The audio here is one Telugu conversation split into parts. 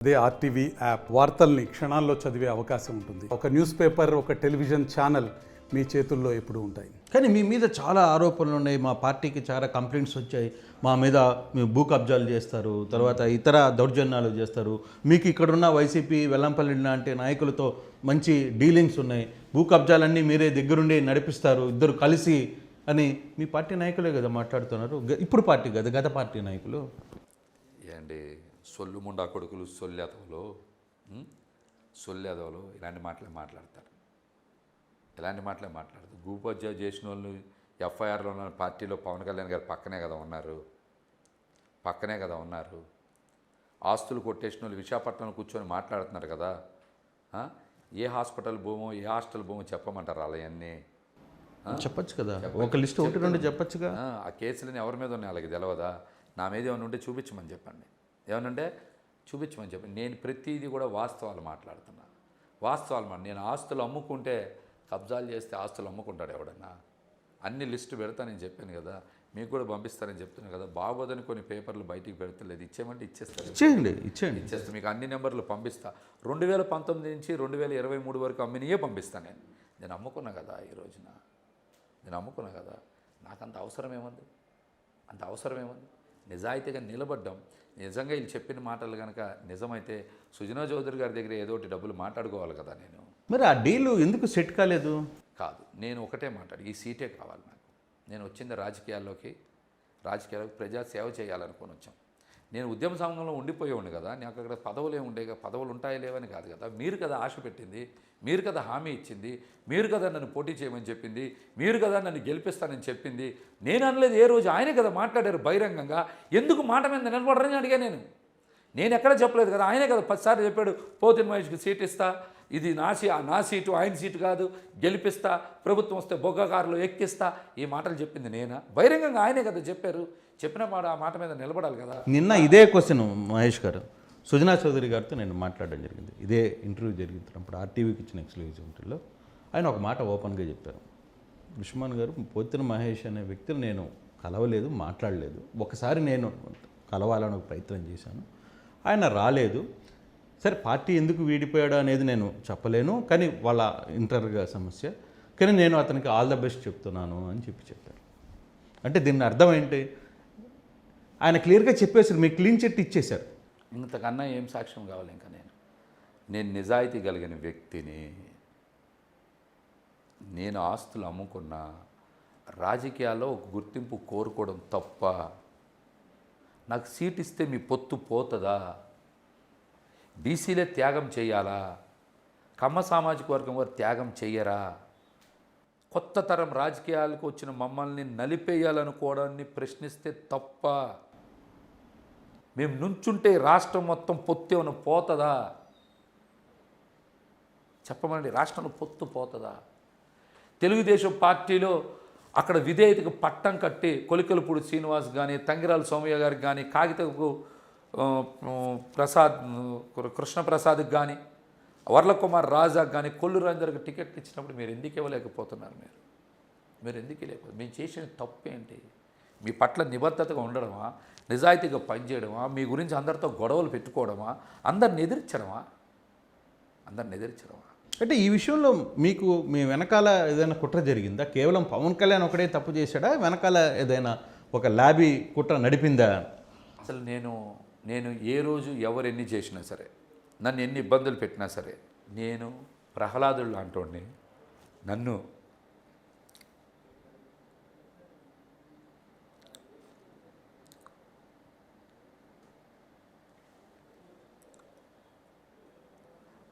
అదే ఆర్టీవీ యాప్ వార్తల్ని క్షణాల్లో చదివే అవకాశం ఉంటుంది. ఒక న్యూస్ పేపర్, ఒక టెలివిజన్ ఛానల్ మీ చేతుల్లో ఎప్పుడూ ఉంటాయి. కానీ మీ మీద చాలా ఆరోపణలు ఉన్నాయి. మా పార్టీకి చాలా కంప్లైంట్స్ వచ్చాయి. మా మీద మీ భూ కబ్జాలు చేస్తారు, తర్వాత ఇతర దౌర్జన్యాలు చేస్తారు. మీకు ఇక్కడున్న వైసీపీ వెల్లంపల్లి లాంటి నాయకులతో మంచి డీలింగ్స్ ఉన్నాయి. భూ కబ్జాలన్నీ మీరే దగ్గరుండి నడిపిస్తారు ఇద్దరు కలిసి అని మీ పార్టీ నాయకులే కదా మాట్లాడుతున్నారు. ఇప్పుడు పార్టీ కదా, గత పార్టీ నాయకులు. ఏంటి సొల్లు ముండా కొడుకులు సొల్లెదవలు ఇలాంటి మాటలే మాట్లాడతారు. భూపద్య చేసిన వాళ్ళు ఎఫ్ఐఆర్లో ఉన్న పార్టీలో పవన్ కళ్యాణ్ గారు పక్కనే కదా ఉన్నారు. ఆస్తులు కొట్టేసిన వాళ్ళు విశాఖపట్నంలో కూర్చొని మాట్లాడుతున్నారు కదా. ఏ హాస్పిటల్ భూమో ఏ హాస్టల్ భూమో చెప్పమంటారు అలాయన్నీ? చెప్పచ్చు కదా, ఒక లిస్ట్ ఒకటి రెండు చెప్పచ్చుగా. ఆ కేసులని ఎవరి మీద ఉన్నాయి వాళ్ళకి తెలియదా? నా మీద ఏమైనా ఉంటే చూపించమని చెప్పండి. ఏమనంటే చూపించమని చెప్పండి. నేను ప్రతిదీ కూడా వాస్తవాలు మాట్లాడుతున్నా. నేను ఆస్తులు అమ్ముకుంటే, కబ్జాలు చేస్తే ఆస్తులు అమ్ముకుంటాడు ఎవడన్నా? అన్ని లిస్టు పెడతానని చెప్పాను కదా, మీకు కూడా పంపిస్తానని చెప్తున్నాను కదా. బాగోదని కొన్ని పేపర్లు బయటికి పెడతలేదు, ఇచ్చేయమంటే ఇచ్చేస్తాను. ఇచ్చేస్తాను మీకు అన్ని నెంబర్లు పంపిస్తా. 2019 నుంచి 2023 వరకు అమ్మినయే పంపిస్తాను. నేను అమ్ముకున్నా కదా, ఈ రోజున నేను అమ్ముకున్నా కదా. నాకు అంత అవసరం ఏముంది? నిజాయితీగా నిలబడ్డం. నిజంగా వీళ్ళు చెప్పిన మాటలు కనుక నిజమైతే సుజనా చౌదరి గారి దగ్గర ఏదో ఒకటి డబ్బులు మాట్లాడుకోవాలి కదా. మరి ఆ డీలు ఎందుకు సెట్ కాలేదు? కాదు, నేను ఒకటే మాట్లాడు, ఈ సీటే కావాలి నాకు. నేను వచ్చింది రాజకీయాల్లోకి ప్రజా సేవ చేయాలనుకొని వచ్చాం. నేను ఉద్యమ సంఘంలో ఉండిపోయేవాడిని కదా. నాకు అక్కడ పదవులే ఉండేగా, పదవులు ఉంటాయి లేవని కాదు కదా. మీరు కదా ఆశ పెట్టింది, మీరు కదా హామీ ఇచ్చింది, మీరు కదా నన్ను పోటీ చేయమని చెప్పింది, మీరు కదా నన్ను గెలిపిస్తానని చెప్పింది. నేను అనలేదు ఏ రోజు, ఆయనే కదా మాట్లాడారు బహిరంగంగా. ఎందుకు మాట మీద నిలబడరని అడిగా నేను ఎక్కడ చెప్పలేదు కదా. ఆయనే కదా 10 సార్లు చెప్పాడు, పోతిన మహేష్కి సీట్ ఇస్తా, ఇది నా సీటు ఆయన సీటు కాదు, గెలిపిస్తా, ప్రభుత్వం వస్తే బొగ్గకారులో ఎక్కిస్తా. ఈ మాటలు చెప్పింది నేనా? బహిరంగంగా ఆయనే కదా చెప్పారు. చెప్పిన మాట ఆ మాట మీద నిలబడాలి కదా. నిన్న ఇదే క్వశ్చన్ మహేష్ గారు సుజనా చౌదరి గారితో నేను మాట్లాడడం జరిగింది. ఇదే ఇంటర్వ్యూ జరుగుతున్నప్పుడు ఆర్టీవీకి ఇచ్చిన ఎక్స్క్లూజివ్ ఇంటర్వ్యూలో ఆయన ఒక మాట ఓపెన్గా చెప్పారు. ఉస్మాన్ గారు, పోతిన మహేష్ అనే వ్యక్తిని నేను కలవలేదు, మాట్లాడలేదు. ఒకసారి నేను కలవాలని ఒక ప్రయత్నం చేశాను, ఆయన రాలేదు. సరే, పార్టీ ఎందుకు వీడిపోయాడు అనేది నేను చెప్పలేను, కానీ వాళ్ళ ఇంటర్గా సమస్య. కానీ నేను అతనికి ఆల్ ద బెస్ట్ చెప్తున్నాను అని చెప్పారు. అంటే దీన్ని అర్థం ఏంటి? ఆయన క్లియర్గా చెప్పేశారు, మీకు క్లీన్ చిట్ ఇచ్చేశారు. ఇంతకన్నా ఏం సాక్ష్యం కావాలి? ఇంకా నేను నిజాయితీ కలిగిన వ్యక్తిని. నేను ఆస్తులు అమ్ముకున్నా, రాజకీయాల్లో ఒక గుర్తింపు కోరుకోవడం తప్ప. నాకు సీట్ ఇస్తే మీ పొత్తు పోతుందా? బీసీలే త్యాగం చేయాలా? కమ్మ సామాజిక వర్గం వారు త్యాగం చెయ్యరా? కొత్త తరం రాజకీయాలకు వచ్చిన మమ్మల్ని నలిపేయాలనుకోవడాన్ని ప్రశ్నిస్తే తప్ప. మేము నుంచుంటే రాష్ట్రం మొత్తం పొత్తు ఏమైనా పోతుందా? చెప్పమండి, రాష్ట్రంలో పొత్తు పోతుందా? తెలుగుదేశం పార్టీలో అక్కడ విధేయతకు పట్టం కట్టి కొలికలపూడి శ్రీనివాస్ కానీ, తంగిరాల సోమయ్య గారికి కానీ, కాగితకు కృష్ణప్రసాద్కి కానీ, వర్లకుమార్ రాజాకి కానీ, కొల్లు రంజర్కి టికెట్ ఇచ్చినప్పుడు మీరు ఎందుకు ఇవ్వలేకపోతున్నారు? మీరు ఎందుకు ఇవ్వలేకపోతే? మేము చేసిన తప్పు ఏంటి? మీ పట్ల నిబద్ధతగా ఉండడమా, నిజాయితీగా పనిచేయడమా, మీ గురించి అందరితో గొడవలు పెట్టుకోవడమా, అందరిని ఎదిరించడమా? అంటే ఈ విషయంలో మీకు మీ వెనకాల ఏదైనా కుట్ర జరిగిందా? కేవలం పవన్ కళ్యాణ్ ఒకడే తప్పు చేశాడా? వెనకాల ఏదైనా ఒక ల్యాబీ కుట్ర నడిపిందా? అసలు నేను ఏ రోజు ఎవరు ఎన్ని చేసినా సరే, నన్ను ఎన్ని ఇబ్బందులు పెట్టినా సరే, నేను ప్రహ్లాదుడు లాంటి నన్ను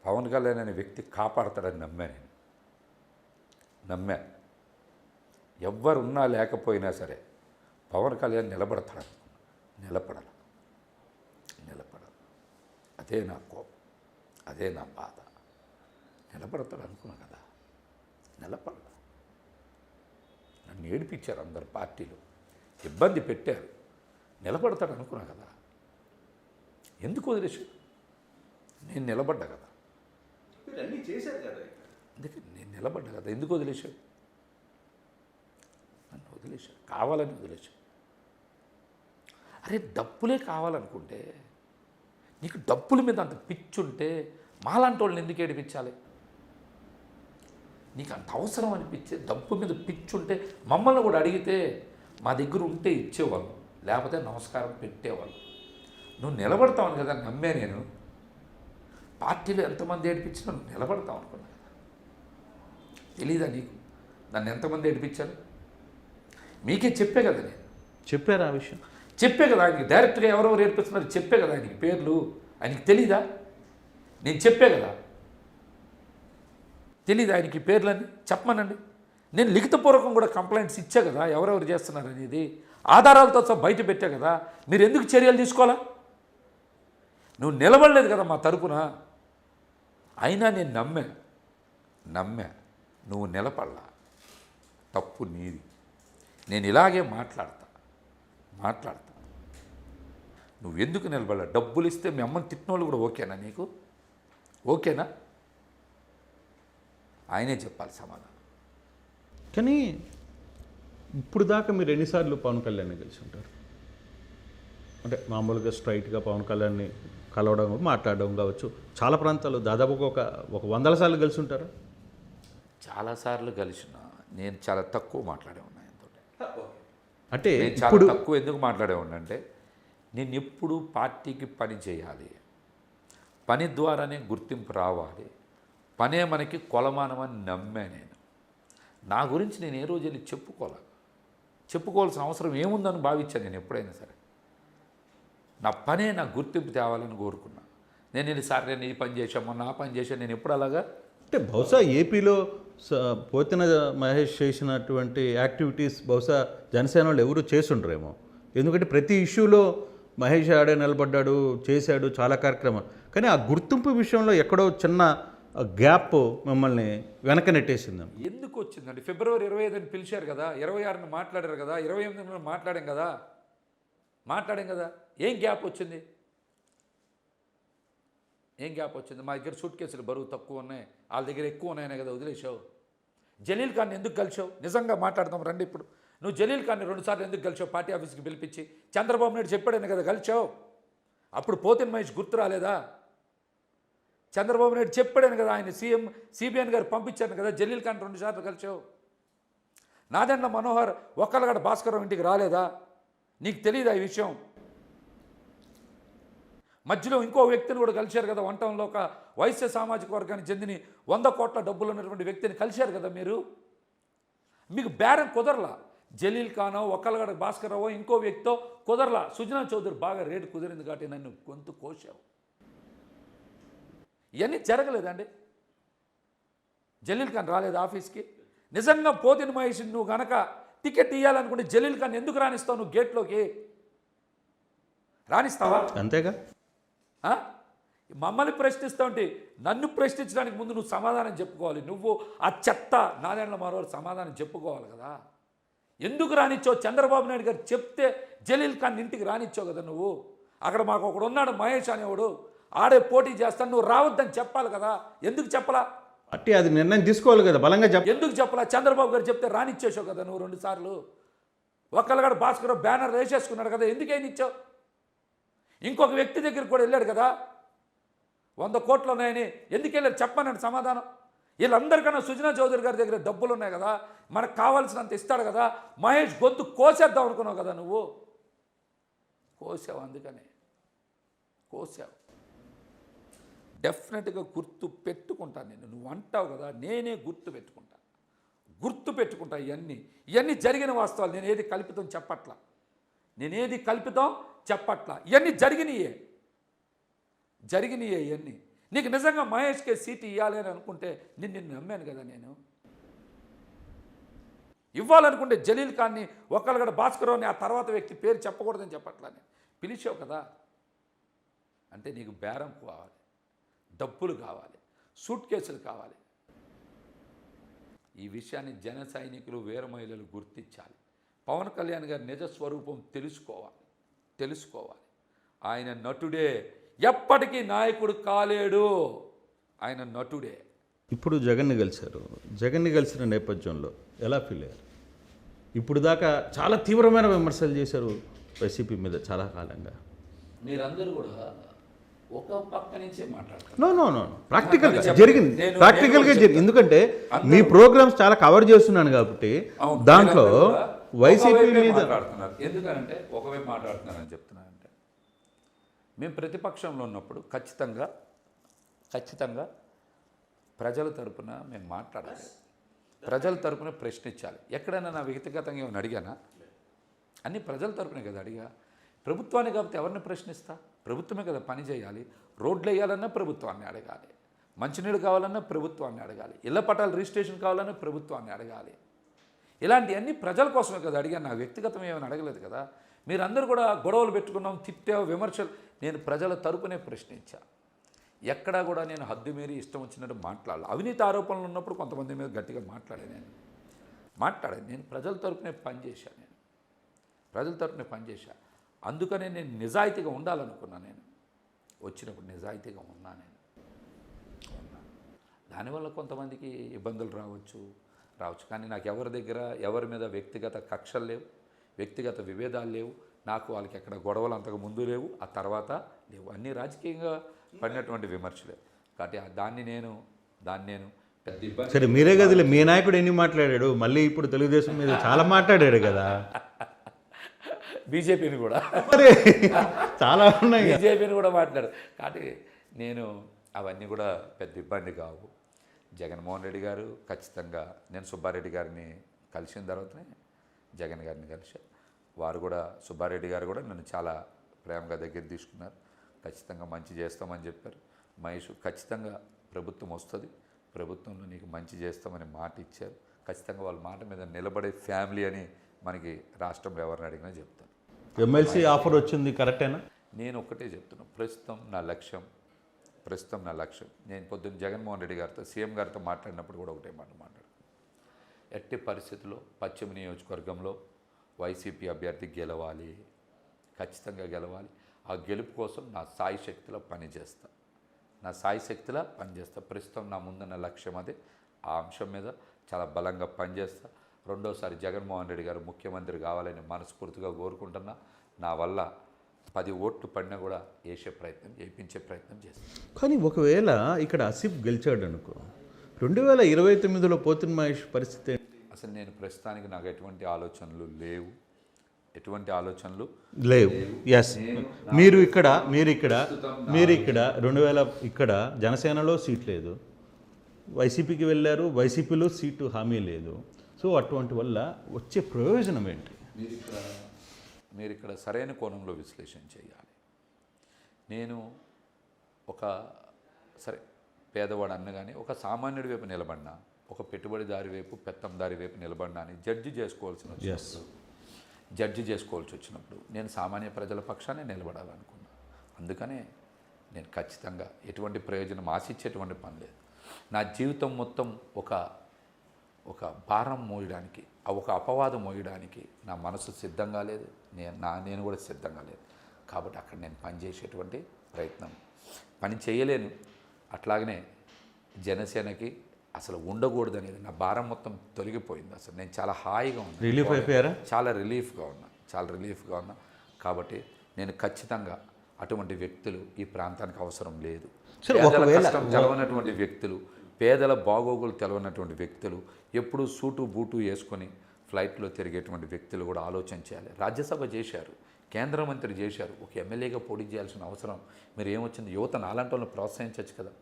పవన్ కళ్యాణ్ అనే వ్యక్తి కాపాడతాడని నమ్మా. ఎవ్వరున్నా లేకపోయినా సరే పవన్ కళ్యాణ్ నిలబడతాడు. నిలబడాలి. అదే నా కోపం, అదే నా బాధ. నిలబడతాడు అనుకున్నా కదా, నిలబడాలి. నన్ను ఏడిపించారు అందరు పార్టీలు, ఇబ్బంది పెట్టారు. నిలబడతాడు అనుకున్నా కదా, ఎందుకు వదిలేసి? నేను నిలబడ్డా కదా, అందుకే నేను నిలబడ్డా కదా, ఎందుకు వదిలేశాడు? నన్ను వదిలేశాడు, కావాలని వదిలేశాడు. అరే డబ్బులే కావాలనుకుంటే నీకు డబ్బుల మీద అంత పిచ్చుంటే మాలాంటి వాళ్ళని ఎందుకు ఏడిపించాలి? నీకు అంత అవసరం అనిపించే డబ్బు మీద పిచ్చుంటే మమ్మల్ని కూడా అడిగితే మా దగ్గర ఉంటే ఇచ్చేవాళ్ళు, లేకపోతే నమస్కారం పెట్టేవాళ్ళు. నువ్వు నిలబడతావు కదా నమ్మే నేను. పార్టీలో ఎంతమంది ఏడిపించినా నువ్వు నిలబడతావు అనుకున్నా కదా. తెలీదా నీకు నన్ను ఎంతమంది ఏడిపించారు? మీకే చెప్పే కదా నేను. చెప్పారు ఆ విషయం? చెప్పే కదా ఆయనకి డైరెక్ట్గా ఎవరెవరు ఏడిపిస్తున్నారు చెప్పే కదా ఆయనకి పేర్లు. ఆయనకి తెలీదా? నేను చెప్పే కదా. తెలీదు ఆయనకి పేర్లన్నీ చెప్పమనండి. నేను లిఖితపూర్వకం కూడా కంప్లైంట్స్ ఇచ్చా కదా ఎవరెవరు చేస్తున్నారు అనేది, ఆధారాలతో సహా బయట పెట్టా కదా. మీరు ఎందుకు చర్యలు తీసుకోవాలా? నువ్వు నిలబడలేదు కదా మా తరపున. అయినా నేను నమ్మా నువ్వు నిలబడలా. తప్పు నీది. నేను ఇలాగే మాట్లాడతా. నువ్వు ఎందుకు నిలబడలా? డబ్బులు ఇస్తే మీ అమ్మని తిట్టినోళ్ళు కూడా ఓకేనా నీకు? ఓకేనా? ఆయనే చెప్పాలి సమాధానం. కానీ ఇప్పుడు దాకా మీరు ఎన్నిసార్లు పవన్ కళ్యాణ్ని కలిసి ఉంటారు? అంటే మామూలుగా స్ట్రైట్గా పవన్ కళ్యాణ్ని కలవడం మాట్లాడడం కావచ్చు, చాలా ప్రాంతాల్లో దాదాపుగా ఒక 100 సార్లు కలిసి ఉంటారా? చాలాసార్లు కలిసిన. నేను చాలా తక్కువ మాట్లాడే ఉన్నా ఆయనతో. అంటే నేను చాలా తక్కువ ఎందుకు మాట్లాడే ఉన్నానంటే, నేను ఎప్పుడు పార్టీకి పని చేయాలి, పని ద్వారానే గుర్తింపు రావాలి, పనే మనకి కొలమానమని నమ్మే నేను. నా గురించి నేను ఏ రోజు వెళ్ళి చెప్పుకోవాల్సిన అవసరం ఏముందని భావించాను నేను ఎప్పుడైనా సరే. నా పనే నాకు గుర్తింపు తేవాలని కోరుకున్నా. నేను ఎన్నిసార్లు నేను ఈ పని చేశామో నా పని చేశాను. నేను ఎప్పుడు అలాగా అంటే బహుశా ఏపీలో పోతిన మహేష్ చేసినటువంటి యాక్టివిటీస్ బహుశా జనసేన వాళ్ళు ఎవరు చేసుండ్రేమో. ఎందుకంటే ప్రతి ఇష్యూలో మహేష్ ఆడే నిలబడ్డాడు, చేశాడు చాలా కార్యక్రమాలు. కానీ ఆ గుర్తింపు విషయంలో ఎక్కడో చిన్న గ్యాప్ మిమ్మల్ని వెనక నెట్టేసింది. ఎందుకు వచ్చిందండి? ఫిబ్రవరి 25 పిలిచారు కదా, 26న మాట్లాడారు కదా, 28న మాట్లాడాం కదా. ఏం గ్యాప్ వచ్చింది? మా దగ్గర సూట్ కేసులు బరువు తక్కువ ఉన్నాయి, వాళ్ళ దగ్గర ఎక్కువ ఉన్నాయనే కదా వదిలేసావు. జలీల్ ఖాన్ ఎందుకు కలిసావు? నిజంగా మాట్లాడదాం రండి. ఇప్పుడు నువ్వు జలీల్ ఖాన్ని 2 సార్లు ఎందుకు కలిసావు? పార్టీ ఆఫీస్కి పిలిపించి చంద్రబాబు నాయుడు చెప్పాడని కదా కలిసావు. అప్పుడు పోతిన మహేష్ గుర్తు రాలేదా? చంద్రబాబు నాయుడు చెప్పాడని కదా, ఆయన సిబిఎన్ గారు పంపించాను కదా. జలీల్ ఖాన్ 2 సార్లు కలిసావు. నాదెండ్ల మనోహర్ ఒక్కళ్ళగడ భాస్కరరావు ఇంటికి రాలేదా? నీకు తెలియదా ఈ విషయం? మధ్యలో ఇంకో వ్యక్తిని కూడా కలిశారు కదా, వంటంలో ఒక వైశ్య సామాజిక వర్గానికి చెందిన 100 కోట్ల డబ్బులు ఉన్నటువంటి వ్యక్తిని కలిశారు కదా మీరు. మీకు బేరం కుదరలా. జలీల్ ఖానో ఒక్కళ్ళగడ భాస్కరరావు ఇంకో వ్యక్తితో కుదరలా. సుజనా చౌదరి బాగా రేటు కుదిరింది కాబట్టి నన్ను గొంతు కోసావు. ఇవన్నీ జరగలేదండి. జలీల్ ఖాన్ రాలేదు ఆఫీస్కి. నిజంగా పోతిన మహేష్ నువ్వు గనక టికెట్ ఇవ్వాలనుకుంటే జలీల్ ఖాన్ ఎందుకు రాణిస్తావు? నువ్వు గేట్లోకి రాణిస్తావా? అంతేగా. మమ్మల్ని ప్రశ్నిస్తావుంటే నన్ను ప్రశ్నించడానికి ముందు నువ్వు సమాధానం చెప్పుకోవాలి. నువ్వు ఆ చెత్త నాదెండ్ల మనోహర్ సమాధానం చెప్పుకోవాలి కదా. ఎందుకు రానిచ్చావు? చంద్రబాబు నాయుడు గారు చెప్తే జలీల్ ఖాన్ ఇంటికి రానిచ్చావు కదా నువ్వు. అక్కడ మాకు ఒకడు ఉన్నాడు మహేష్ అనేవాడు, ఆడే పోటీ చేస్తాను, నువ్వు రావద్దని చెప్పాలి కదా. ఎందుకు చెప్పలా? అంటే అది నిర్ణయం తీసుకోవాలి కదా, బలంగా ఎందుకు చెప్పలా? చంద్రబాబు గారు చెప్తే రానిచ్చేసావు కదా నువ్వు 2 సార్లు. ఒక్కళ్ళగడ భాస్కర్ బ్యానర్ వేసేసుకున్నాడు కదా, ఎందుకైనా ఇచ్చావు? ఇంకొక వ్యక్తి దగ్గరికి కూడా వెళ్ళాడు కదా, 100 కోట్లు ఉన్నాయని. ఎందుకు వెళ్ళారు చెప్పమనండి సమాధానం. వీళ్ళందరికన్నా సుజనా చౌదరి గారి దగ్గర డబ్బులు ఉన్నాయి కదా, మనకు కావాల్సినంత ఇస్తాడు కదా. మహేష్ గొంతు కోసేద్దాం అనుకున్నావు కదా నువ్వు. కోసావు, అందుకనే కోసావు. డెఫినెట్గా గుర్తు పెట్టుకుంటాను నేను. నువ్వు అంటావు కదా, నేనే గుర్తు పెట్టుకుంటా. ఇవన్నీ జరిగిన వాస్తవాలు. నేను ఏది కల్పితం చెప్పట్లా. ఇవన్నీ జరిగినాయే ఇవన్నీ. నీకు నిజంగా మహేష్కే సీటు ఇవ్వాలి అని అనుకుంటే నిన్ను నమ్మాను కదా నేను. ఇవ్వాలనుకుంటే జలీల్ ఖాన్ని ఒక్కళ్ళగడ భాస్కరరావుని ఆ తర్వాత వ్యక్తి పేరు చెప్పకూడదని చెప్పట్లా. నేను పిలిచావు కదా. అంటే నీకు బేరం కావాలి, డబ్బులు కావాలి, సూట్ కేసులు కావాలి. ఈ విషయాన్ని జన సైనికులు వీర మహిళలు గుర్తించాలి. పవన్ కళ్యాణ్ గారి నిజ స్వరూపం తెలుసుకోవాలి. ఆయన నటుడే, ఎప్పటికీ నాయకుడు కాలేడు. ఆయన నటుడే. ఇప్పుడు జగన్ని కలిసిన నేపథ్యంలో ఎలా ఫీల్ అయ్యారు? ఇప్పుడు దాకా చాలా తీవ్రమైన విమర్శలు చేశారు వైసీపీ మీద చాలా కాలంగా. మీరందరూ కూడా ఒక పక్క నుంచే మాట్లాడతాను. నో ప్రాక్టికల్గా చెప్పండి. జరిగింది, నేను- ప్రాక్టికల్గా నేను జరిగింది. ఎందుకంటే మీ ప్రోగ్రామ్స్ చాలా కవర్ చేస్తున్నాను కాబట్టి అవును, దాంట్లో మీరందరూ కూడా వైసీపీ ఒకవైపే మీద మాట్లాడుతున్నారు. ఎందుకంటే ఒకవైపు మాట్లాడుతున్నారని చెప్తున్నానంటే మేము ప్రతిపక్షంలో ఉన్నప్పుడు ఖచ్చితంగా ప్రజల తరపున మేము మాట్లాడాలి, ప్రజల తరపున ప్రశ్నించాలి. ఎక్కడైనా నా వ్యక్తిగతంగా ఏమైనా అడిగానా? అన్ని ప్రజల తరపునే కదా అడిగా. ప్రభుత్వాన్ని కాబట్టి ఎవరిని ప్రశ్నిస్తా? ప్రభుత్వమే కదా పని చేయాలి. రోడ్లు వేయాలన్నా ప్రభుత్వాన్ని అడగాలి, మంచినీళ్ళు కావాలన్నా ప్రభుత్వాన్ని అడగాలి, ఇళ్ల పట్టాలు రిజిస్ట్రేషన్ కావాలన్నా ప్రభుత్వాన్ని అడగాలి. ఇలాంటివన్నీ ప్రజల కోసమే కదా అడిగాను, నా వ్యక్తిగతం ఏమైనా అడగలేదు కదా. మీరందరూ కూడా గొడవలు పెట్టుకున్నాం, తిట్టావు, విమర్శలు. నేను ప్రజల తరపునే ప్రశ్నించా. ఎక్కడా కూడా నేను హద్దు మీరి ఇష్టం వచ్చినట్టు మాట్లాడాలి. అవినీతి ఆరోపణలు ఉన్నప్పుడు కొంతమంది మీద గట్టిగా మాట్లాడాను. నేను ప్రజల తరపునే పనిచేశాను. ప్రజల తరపునే పనిచేశా. అందుకనే నేను నిజాయితీగా ఉండాలనుకున్నాను. నేను వచ్చినప్పుడు నిజాయితీగా ఉన్నా. దానివల్ల కొంతమందికి ఇబ్బందులు రావచ్చు. కానీ నాకు ఎవరి మీద వ్యక్తిగత కక్షలు లేవు, వ్యక్తిగత విభేదాలు లేవు. నాకు వాళ్ళకి ఎక్కడ గొడవలు అంతకు ముందు లేవు, ఆ తర్వాత లేవు. అన్నీ రాజకీయంగా పడినటువంటి విమర్శలే. కాబట్టి దాన్ని నేను పెద్ద ఇబ్బంది. సరే, మీరే కదిలే మీ నాయకుడు ఎన్ని మాట్లాడాడు, మళ్ళీ ఇప్పుడు తెలుగుదేశం మీద చాలా మాట్లాడాడు కదా. బీజేపీని కూడా చాలా ఉన్నాయి, బీజేపీని కూడా మాట్లాడారు. కాబట్టి నేను అవన్నీ కూడా పెద్ద ఇబ్బంది కావు. జగన్మోహన్ రెడ్డి గారు ఖచ్చితంగా, నేను సుబ్బారెడ్డి గారిని కలిసిన తర్వాతనే జగన్ గారిని కలిశాను. వారు కూడా, సుబ్బారెడ్డి గారు కూడా నన్ను చాలా ప్రేమగా దగ్గర తీసుకున్నారు. ఖచ్చితంగా మంచి చేస్తామని చెప్పారు. మహేష్, ఖచ్చితంగా ప్రభుత్వం వస్తుంది, ప్రభుత్వంలో నీకు మంచి చేస్తామని మాట ఇచ్చారు. ఖచ్చితంగా వాళ్ళ మాట మీద నిలబడే ఫ్యామిలీ అని మనకి రాష్ట్రంలో ఎవరిని అడిగినా చెప్తారు. ఎమ్మెల్సీ ఆఫర్ వచ్చింది, కరెక్టేనా? నేను ఒక్కటే చెప్తున్నాను, ప్రస్తుతం నా లక్ష్యం. నేను పొద్దున్న జగన్మోహన్ రెడ్డి గారితో, సీఎం గారితో మాట్లాడినప్పుడు కూడా ఒకటే మాట్లాడు. ఎట్టి పరిస్థితుల్లో పశ్చిమ నియోజకవర్గంలో వైసీపీ అభ్యర్థి గెలవాలి, ఖచ్చితంగా గెలవాలి. ఆ గెలుపు కోసం నా సాయి శక్తిలో పనిచేస్తా. ప్రస్తుతం నా ముందున్న లక్ష్యం అదే. ఆ అంశం మీద చాలా బలంగా పనిచేస్తా. రెండోసారి జగన్మోహన్ రెడ్డి గారు ముఖ్యమంత్రి కావాలని మనస్ఫూర్తిగా కోరుకుంటున్నా. నా వల్ల 10 ఓట్లు పడినా కూడా వేయించే ప్రయత్నం చేస్తాను. కానీ ఒకవేళ ఇక్కడ ఆసిఫ్ గెలిచాడు అనుకో, 2029లో పోతిన మహేష్ పరిస్థితి ఏంటి? అసలు నేను ప్రస్తుతానికి నాకు ఎటువంటి ఆలోచనలు లేవు. ఎస్, మీరు ఇక్కడ 2000 ఇక్కడ జనసేనలో సీట్ లేదు, వైసీపీకి వెళ్ళారు, వైసీపీలో సీటు హామీ లేదు. సో అటువంటి వల్ల వచ్చే ప్రయోజనం ఏంటి? మీరు ఇక్కడ సరైన కోణంలో విశ్లేషణ చేయాలి. నేను పేదవాడు అన్నగానే ఒక సామాన్యుడి వైపు నిలబడినా, ఒక పెట్టుబడిదారి వైపు, పెత్తందారి వైపు నిలబడినా అని జడ్జి చేసుకోవాల్సి వచ్చినప్పుడు నేను సామాన్య ప్రజల పక్షాన్ని నిలబడాలనుకున్నా. అందుకనే నేను ఖచ్చితంగా ఎటువంటి ప్రయోజనం ఆశించేటువంటి పని లేదు. నా జీవితం మొత్తం ఒక భారం మోయడానికి, ఒక అపవాదం మోయడానికి నా మనసు సిద్ధంగా లేదు, నేను కూడా సిద్ధంగా లేదు. కాబట్టి అక్కడ నేను పనిచేసేటువంటి పని చేయలేను. అట్లాగనే జనసేనకి అసలు ఉండకూడదు అనేది నా భారం మొత్తం తొలగిపోయింది. అసలు నేను చాలా హాయిగా ఉన్నాను, రిలీఫ్ అయిపోయారా? చాలా రిలీఫ్గా ఉన్నా. కాబట్టి నేను ఖచ్చితంగా అటువంటి వ్యక్తులు ఈ ప్రాంతానికి అవసరం లేదు. పేదల కష్టం తెలవనటువంటి వ్యక్తులు, పేదల బాగోగులు తెలవనటువంటి వ్యక్తులు, ఎప్పుడూ సూటు బూటు వేసుకొని ఫ్లైట్లో తిరిగేటువంటి వ్యక్తులు కూడా ఆలోచన చేయాలి. రాజ్యసభ చేశారు, కేంద్ర మంత్రి చేశారు, ఒక ఎమ్మెల్యేగా పోటీ చేయాల్సిన అవసరం మీరు ఏమొచ్చింది? యువత నాలాంటి వాళ్ళని ప్రోత్సహించవచ్చు కదా.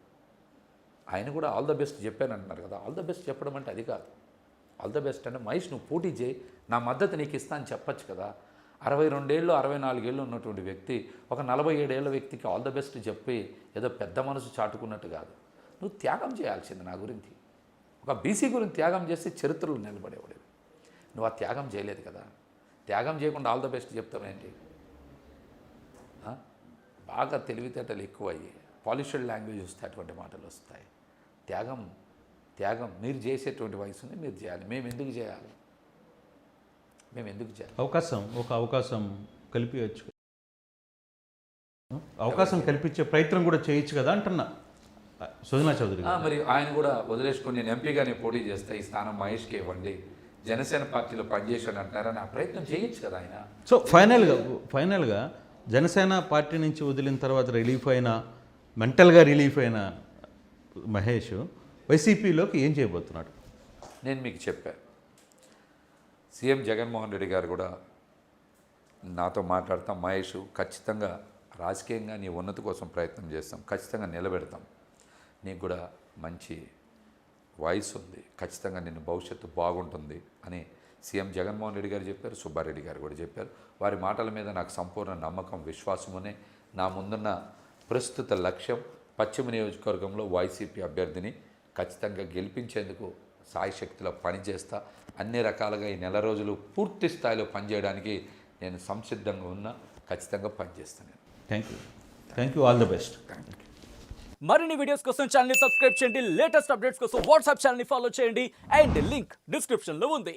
ఆయన కూడా ఆల్ ద బెస్ట్ చెప్పాను అంటున్నారు కదా. ఆల్ ద బెస్ట్ చెప్పడం అంటే అది కాదు. ఆల్ ద బెస్ట్ అంటే మహేష్ నువ్వు పోటీ చేయి, నా మద్దతు నీకు ఇస్తా అని చెప్పచ్చు కదా. 62 ఏళ్ళు 64 ఏళ్ళు ఉన్నటువంటి వ్యక్తి ఒక 47 ఏళ్ళ వ్యక్తికి ఆల్ ద బెస్ట్ చెప్పి ఏదో పెద్ద మనసు చాటుకున్నట్టు కాదు. నువ్వు త్యాగం చేయాల్సింది నా గురించి. ఒక బీసీ గురించి త్యాగం చేసి చరిత్రలో నిలబడేవాడు. నువ్వు ఆ త్యాగం చేయలేదు కదా. త్యాగం చేయకుండా ఆల్ ద బెస్ట్ చెప్తావేంటి? బాగా తెలివితేటలు ఎక్కువయ్యి పాలిష్డ్ లాంగ్వేజ్ వస్తే అటువంటి మాటలు వస్తాయి. త్యాగం మీరు చేసేటువంటి వయసుని మీరు చేయాలి. మేము ఎందుకు చేయాలి? అవకాశం కల్పించే ప్రయత్నం కూడా చేయొచ్చు కదా అంటున్నా సుజనా చౌదరి. మరి ఆయన కూడా వదిలేసుకొని నేను ఎంపీగానే పోటీ చేస్తా, ఈ స్థానం మహేష్కి ఇవ్వండి, జనసేన పార్టీలో పనిచేసాడు అంటారా, నా ప్రయత్నం చేయొచ్చు కదా ఆయన. సో ఫైనల్గా జనసేన పార్టీ నుంచి వదిలిన తర్వాత మెంటల్గా రిలీఫ్ అయిన మహేష్ వైసీపీలోకి ఏం చేయబోతున్నాడు? నేను మీకు చెప్పాను, సీఎం జగన్మోహన్ రెడ్డి గారు కూడా నాతో మాట్లాడతాం, మహేష్ ఖచ్చితంగా రాజకీయంగా నీ ఉన్నతి కోసం ప్రయత్నం చేస్తాం, ఖచ్చితంగా నిలబెడతాం, నీకు కూడా మంచి వయసు ఉంది, ఖచ్చితంగా నిన్ను భవిష్యత్తు బాగుంటుంది అని సీఎం జగన్మోహన్ రెడ్డి గారు చెప్పారు, సుబ్బారెడ్డి గారు కూడా చెప్పారు. వారి మాటల మీద నాకు సంపూర్ణ నమ్మకం, విశ్వాసమునే. నా ముందున్న ప్రస్తుత లక్ష్యం పశ్చిమ నియోజకవర్గంలో వైసీపీ అభ్యర్థిని ఖచ్చితంగా గెలిపించేందుకు సాయశక్తిలో పనిచేస్తా. అన్ని రకాలుగా ఈ నెల రోజులు పూర్తి స్థాయిలో పనిచేయడానికి నేను సంసిద్ధంగా ఉన్నా, ఖచ్చితంగా పనిచేస్తాను. Thank you, all the best. మరిన్ని వీడియోస్ కోసం ఛానల్ ని సబ్స్క్రైబ్ చేయండి, లేటెస్ట్ అప్డేట్స్ కోసం వాట్సాప్ ఛానల్ ని ఫాలో చేయండి అండ్ లింక్ డిస్క్రిప్షన్ లో ఉంది.